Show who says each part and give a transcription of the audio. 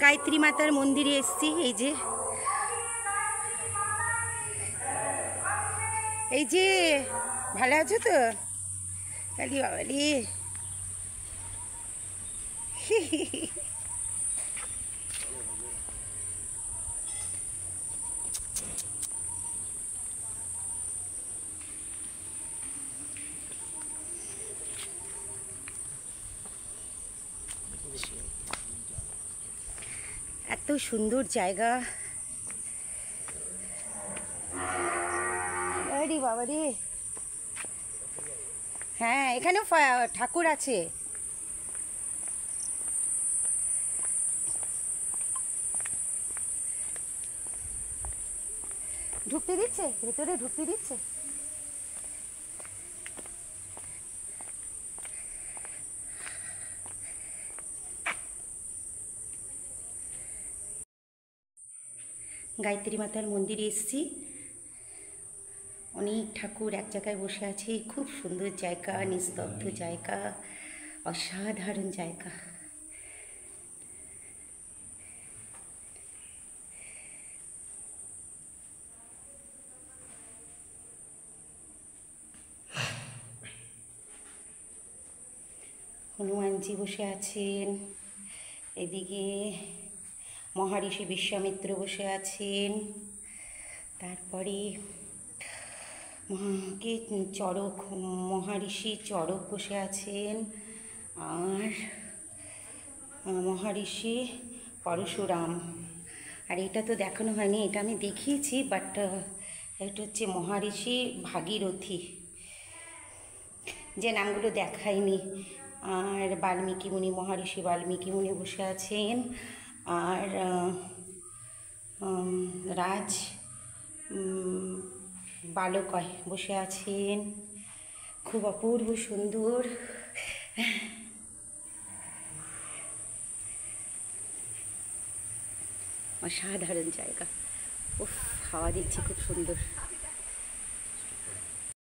Speaker 1: গায়ত্রী মাতার মন্দিরে এসেছি। এই যে ভালো আছো তো? কালি বাবালি এত সুন্দর জায়গা। আরে বাবা রে, হ্যাঁ এখানেও ঠাকুর আছে। ঢুকতে দিচ্ছে, ভেতরে ঢুকতে দিচ্ছে। গায়ত্রী মাতার মন্দিরে এসেছি। অনেক ঠাকুর এক জায়গায় বসে আছে। খুব সুন্দর জায়গা, নিস্তব্ধ জায়গা, অসাধারণ জায়গা। হনুমানজি বসে আছেন, এদিকে মহারিষি বিশ্বামিত্র বসে আছেন, তারপরে চড়ক মহারিষি চড়ক বসে আছেন, আর মহারিষি পরশুরাম। আর এটা তো দেখানো হয়নি, এটা আমি দেখিয়েছি, বাট এটা হচ্ছে মহারিষি ভাগীরথী, যে নামগুলো দেখায়নি। আর বাল্মীকি মুনি, মহারিষি বাল্মীকি মুনি বসে আছেন, আর রাজ বালকয় বসে আছেন। খুব অপূর্ব সুন্দর। অসাধারণ জায়গা। উফ, হাওয়া দিচ্ছে খুব সুন্দর।